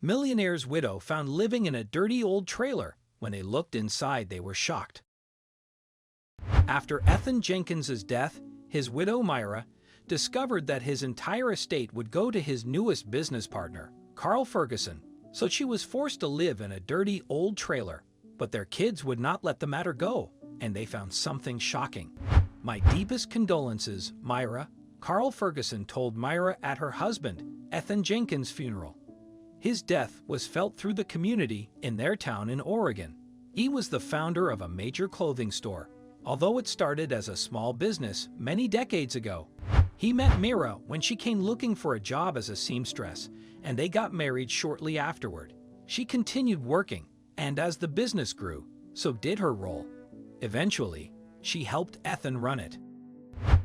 Millionaire's widow found living in a dirty old trailer. When they looked inside, they were shocked. After Ethan Jenkins's death, his widow Myra discovered that his entire estate would go to his newest business partner, Carl Ferguson, so she was forced to live in a dirty old trailer. But their kids would not let the matter go, and they found something shocking. "My deepest condolences, Myra," Carl Ferguson told Myra at her husband, Ethan Jenkins' funeral. His death was felt through the community in their town in Oregon. He was the founder of a major clothing store, although it started as a small business many decades ago. He met Myra when she came looking for a job as a seamstress, and they got married shortly afterward. She continued working, and as the business grew, so did her role. Eventually, she helped Ethan run it.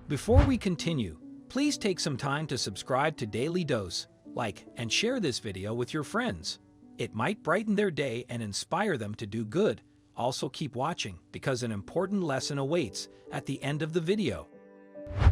Before we continue, please take some time to subscribe to Dailydose, like, and share this video with your friends. It might brighten their day and inspire them to do good. Also keep watching, because an important lesson awaits at the end of the video.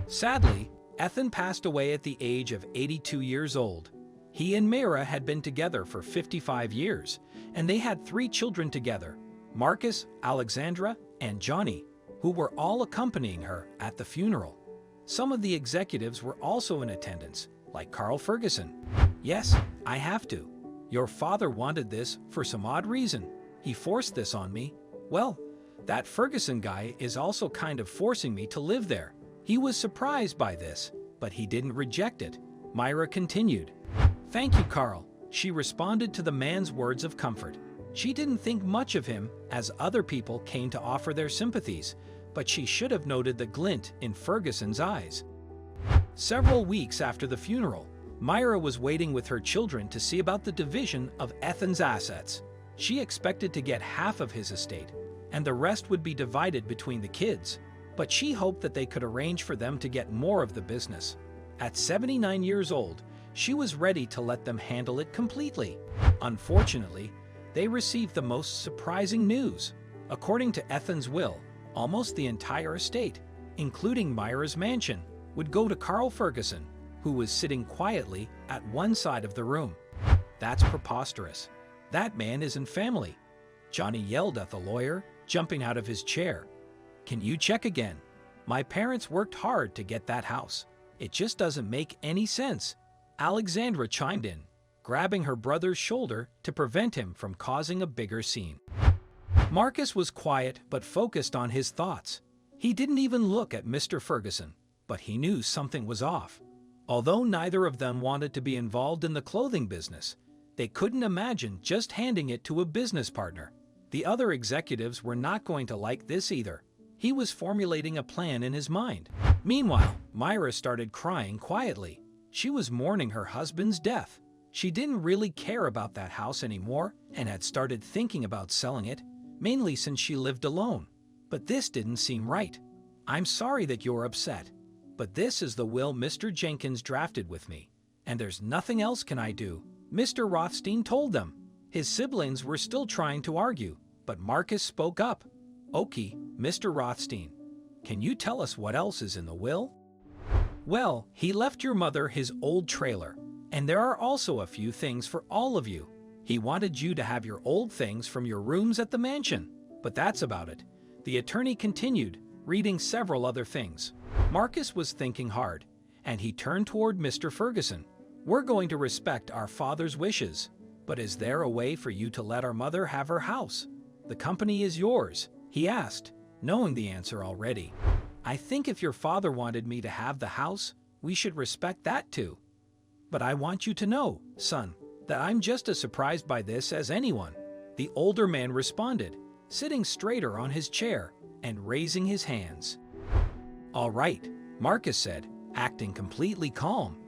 Sadly, Ethan passed away at the age of 82 years old. He and Myra had been together for 55 years, and they had 3 children together, Marcus, Alexandra, and Johnny, who were all accompanying her at the funeral. Some of the executives were also in attendance, like Carl Ferguson. "Yes, I have to. Your father wanted this for some odd reason. He forced this on me. Well, that Ferguson guy is also kind of forcing me to live there. He was surprised by this, but he didn't reject it," Myra continued. "Thank you, Carl," she responded to the man's words of comfort. She didn't think much of him as other people came to offer their sympathies, but she should have noted the glint in Ferguson's eyes. Several weeks after the funeral, Myra was waiting with her children to see about the division of Ethan's assets. She expected to get half of his estate, and the rest would be divided between the kids, but she hoped that they could arrange for them to get more of the business. At 79 years old, she was ready to let them handle it completely. Unfortunately, they received the most surprising news. According to Ethan's will, almost the entire estate, including Myra's mansion, would go to Carl Ferguson, who was sitting quietly at one side of the room. "That's preposterous. That man isn't family," Johnny yelled at the lawyer, jumping out of his chair. "Can you check again? My parents worked hard to get that house. It just doesn't make any sense," Alexandra chimed in, grabbing her brother's shoulder to prevent him from causing a bigger scene. Marcus was quiet but focused on his thoughts. He didn't even look at Mr. Ferguson, but he knew something was off. Although neither of them wanted to be involved in the clothing business, they couldn't imagine just handing it to a business partner. The other executives were not going to like this either. He was formulating a plan in his mind. Meanwhile, Myra started crying quietly. She was mourning her husband's death. She didn't really care about that house anymore and had started thinking about selling it, mainly since she lived alone. But this didn't seem right. "I'm sorry that you're upset, but this is the will Mr. Jenkins drafted with me, and there's nothing else can I do," Mr. Rothstein told them. His siblings were still trying to argue, but Marcus spoke up. "Okay, Mr. Rothstein, can you tell us what else is in the will?" "Well, he left your mother his old trailer, and there are also a few things for all of you. He wanted you to have your old things from your rooms at the mansion, but that's about it," the attorney continued, reading several other things. Marcus was thinking hard, and he turned toward Mr. Ferguson. "We're going to respect our father's wishes, but is there a way for you to let our mother have her house? The company is yours," he asked, knowing the answer already. "I think if your father wanted me to have the house, we should respect that too. But I want you to know, son, that I'm just as surprised by this as anyone," the older man responded, sitting straighter on his chair and raising his hands. "All right," Marcus said, acting completely calm.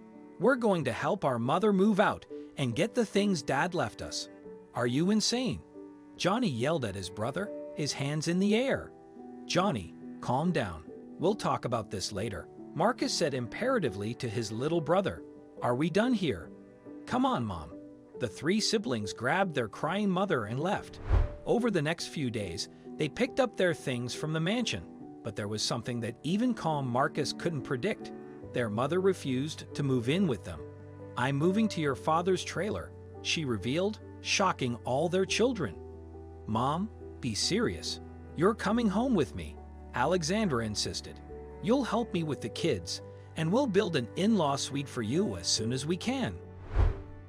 "We're going to help our mother move out and get the things Dad left us." "Are you insane?" Johnny yelled at his brother, his hands in the air. "Johnny, calm down. We'll talk about this later," Marcus said imperatively to his little brother. "Are we done here? Come on, Mom." The 3 siblings grabbed their crying mother and left. Over the next few days, they picked up their things from the mansion, but there was something that even calm Marcus couldn't predict. Their mother refused to move in with them. "I'm moving to your father's trailer," she revealed, shocking all their children. "Mom, be serious. You're coming home with me," Alexandra insisted. "You'll help me with the kids, and we'll build an in-law suite for you as soon as we can."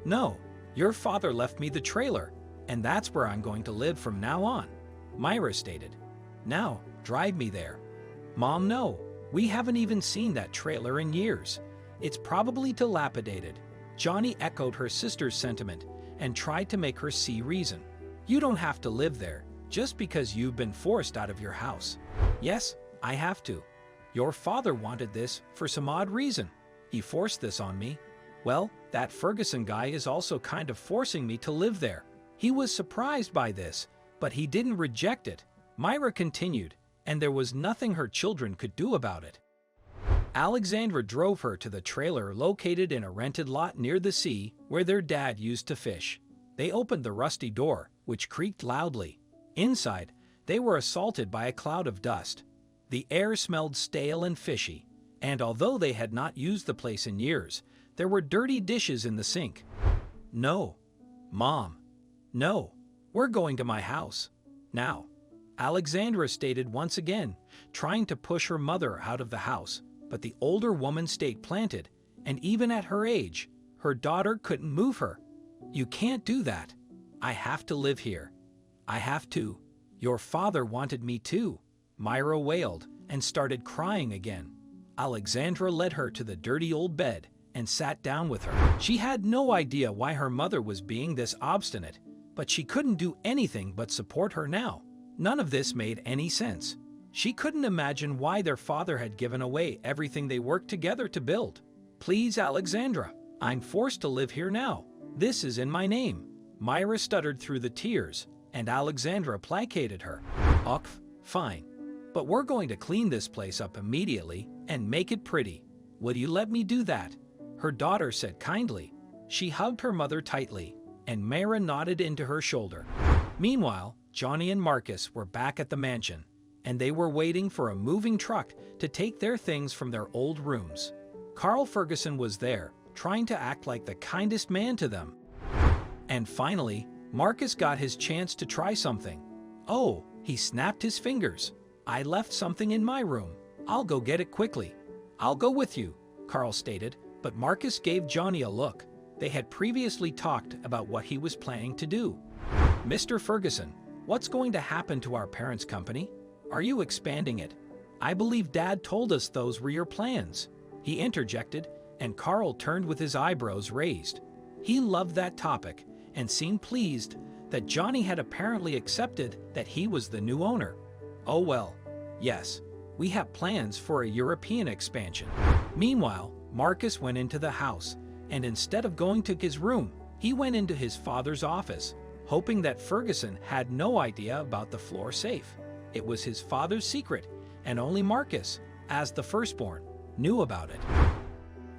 "No, your father left me the trailer, and that's where I'm going to live from now on," Myra stated. "Now, drive me there." "Mom, no. We haven't even seen that trailer in years. It's probably dilapidated." Johnny echoed her sister's sentiment and tried to make her see reason. "You don't have to live there just because you've been forced out of your house." "Yes, I have to. Your father wanted this for some odd reason. He forced this on me. Well, that Ferguson guy is also kind of forcing me to live there. He was surprised by this, but he didn't reject it," Myra continued, and there was nothing her children could do about it. Alexandra drove her to the trailer located in a rented lot near the sea where their dad used to fish. They opened the rusty door, which creaked loudly. Inside, they were assaulted by a cloud of dust. The air smelled stale and fishy, and although they had not used the place in years, there were dirty dishes in the sink. "No, Mom. No, we're going to my house now," Alexandra stated once again, trying to push her mother out of the house, but the older woman stayed planted, and even at her age, her daughter couldn't move her. "You can't do that. I have to live here. I have to. Your father wanted me to," Myra wailed and started crying again. Alexandra led her to the dirty old bed and sat down with her. She had no idea why her mother was being this obstinate, but she couldn't do anything but support her now. None of this made any sense. She couldn't imagine why their father had given away everything they worked together to build. "Please, Alexandra, I'm forced to live here now. This is in my name," Myra stuttered through the tears, and Alexandra placated her. "Ugh, fine. But we're going to clean this place up immediately and make it pretty. Would you let me do that?" her daughter said kindly. She hugged her mother tightly, and Myra nodded into her shoulder. Meanwhile, Johnny and Marcus were back at the mansion, and they were waiting for a moving truck to take their things from their old rooms. Carl Ferguson was there, trying to act like the kindest man to them. And finally, Marcus got his chance to try something. "Oh," he snapped his fingers. "I left something in my room. I'll go get it quickly." "I'll go with you," Carl stated, but Marcus gave Johnny a look. They had previously talked about what he was planning to do. "Mr. Ferguson, what's going to happen to our parents' company? Are you expanding it? I believe Dad told us those were your plans," he interjected, and Carl turned with his eyebrows raised. He loved that topic and seemed pleased that Johnny had apparently accepted that he was the new owner. "Oh well, yes, we have plans for a European expansion." Meanwhile, Marcus went into the house, and instead of going to his room, he went into his father's office, hoping that Ferguson had no idea about the floor safe. It was his father's secret, and only Marcus, as the firstborn, knew about it.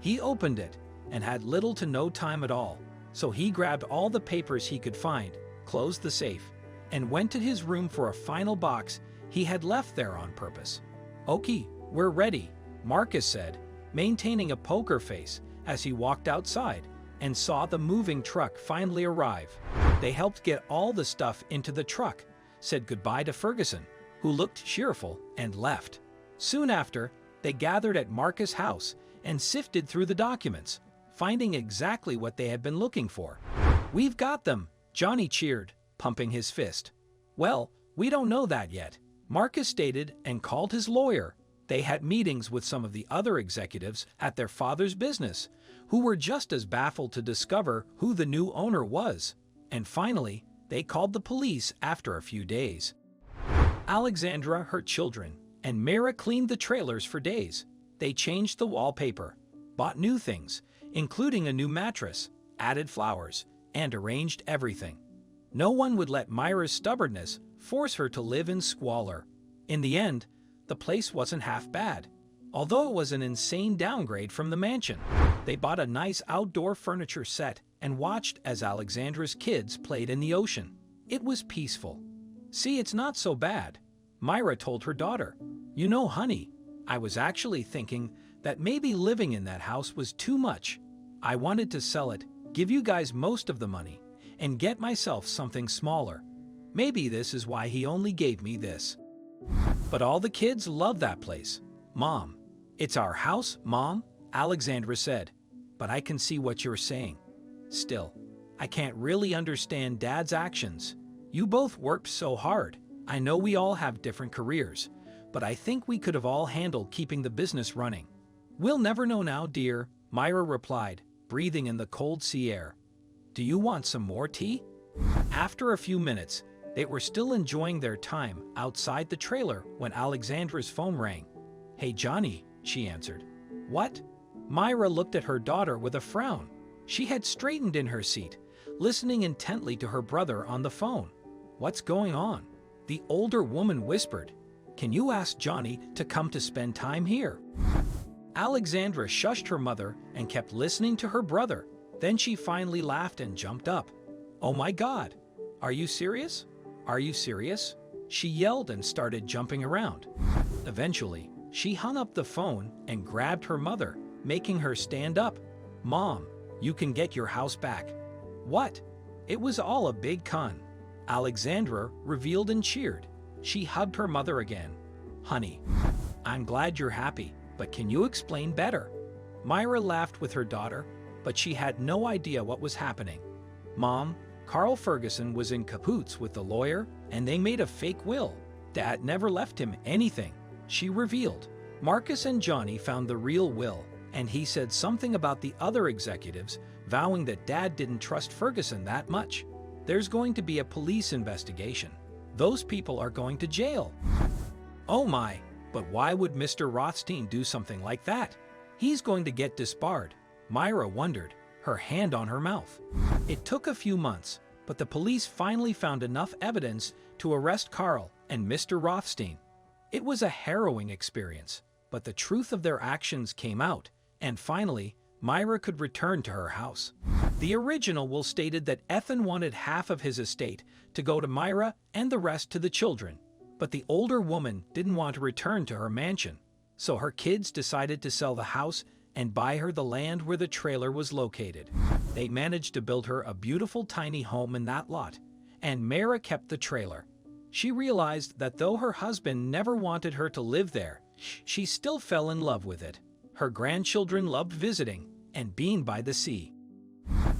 He opened it and had little to no time at all, so he grabbed all the papers he could find, closed the safe, and went to his room for a final box he had left there on purpose. "Okay, we're ready," Marcus said, maintaining a poker face as he walked outside and saw the moving truck finally arrive. They helped get all the stuff into the truck, said goodbye to Ferguson, who looked cheerful, and left. Soon after, they gathered at Marcus' house and sifted through the documents, finding exactly what they had been looking for. "We've got them," Johnny cheered, pumping his fist. "Well, we don't know that yet," Marcus stated and called his lawyer. They had meetings with some of the other executives at their father's business, who were just as baffled to discover who the new owner was. And finally, they called the police after a few days. Alexandra, her children, and Myra cleaned the trailers for days. They changed the wallpaper, bought new things, including a new mattress, added flowers, and arranged everything. No one would let Myra's stubbornness force her to live in squalor. In the end, the place wasn't half bad, although it was an insane downgrade from the mansion. They bought a nice outdoor furniture set and watched as Alexandra's kids played in the ocean. It was peaceful. "See, it's not so bad," Myra told her daughter. "You know, honey, I was actually thinking that maybe living in that house was too much. I wanted to sell it, give you guys most of the money, and get myself something smaller. Maybe this is why he only gave me this. But all the kids love that place. Mom, it's our house, Mom, Alexandra said. But I can see what you're saying. Still, I can't really understand Dad's actions. You both worked so hard. I know we all have different careers, but I think we could have all handled keeping the business running. We'll never know now, dear, Myra replied, breathing in the cold sea air. Do you want some more tea? After a few minutes, they were still enjoying their time outside the trailer when Alexandra's phone rang. Hey, Johnny, she answered. What? Myra looked at her daughter with a frown. She had straightened in her seat, listening intently to her brother on the phone. What's going on? The older woman whispered. Can you ask Johnny to come to spend time here? Alexandra shushed her mother and kept listening to her brother. Then she finally laughed and jumped up. Oh my God! Are you serious? Are you serious? She yelled and started jumping around. Eventually, she hung up the phone and grabbed her mother, making her stand up. Mom, you can get your house back. What? It was all a big con. Alexandra revealed and cheered. She hugged her mother again. Honey, I'm glad you're happy, but can you explain better? Myra laughed with her daughter, but she had no idea what was happening. Mom, Carl Ferguson was in cahoots with the lawyer, and they made a fake will. Dad never left him anything, she revealed. Marcus and Johnny found the real will, and he said something about the other executives, vowing that Dad didn't trust Ferguson that much. There's going to be a police investigation. Those people are going to jail. Oh my, but why would Mr. Rothstein do something like that? He's going to get disbarred, Myra wondered, her hand on her mouth. It took a few months, but the police finally found enough evidence to arrest Carl and Mr. Rothstein. It was a harrowing experience, but the truth of their actions came out, and finally, Myra could return to her house. The original will stated that Ethan wanted half of his estate to go to Myra and the rest to the children, but the older woman didn't want to return to her mansion, so her kids decided to sell the house and buy her the land where the trailer was located. They managed to build her a beautiful tiny home in that lot, and Myra kept the trailer. She realized that though her husband never wanted her to live there, she still fell in love with it. Her grandchildren loved visiting and being by the sea.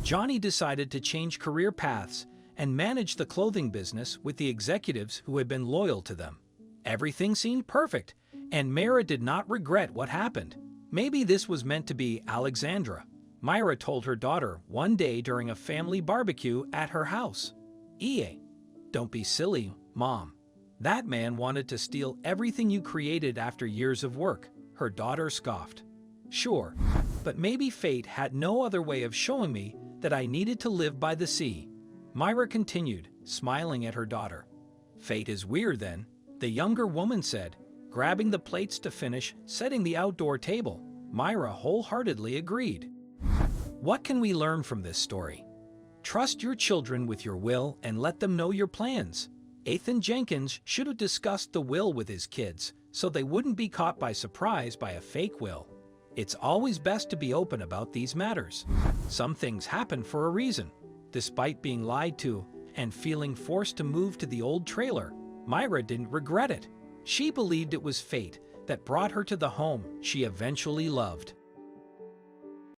Johnny decided to change career paths and manage the clothing business with the executives who had been loyal to them. Everything seemed perfect, and Myra did not regret what happened. Maybe this was meant to be Alexandra, Myra told her daughter one day during a family barbecue at her house. Don't be silly, Mom. That man wanted to steal everything you created after years of work, her daughter scoffed. Sure, but maybe fate had no other way of showing me that I needed to live by the sea. Myra continued, smiling at her daughter. Fate is weird then, the younger woman said, grabbing the plates to finish setting the outdoor table. Myra wholeheartedly agreed. What can we learn from this story? Trust your children with your will and let them know your plans. Ethan Jenkins should have discussed the will with his kids so they wouldn't be caught by surprise by a fake will. It's always best to be open about these matters. Some things happen for a reason. Despite being lied to and feeling forced to move to the old trailer, Myra didn't regret it. She believed it was fate that brought her to the home she eventually loved.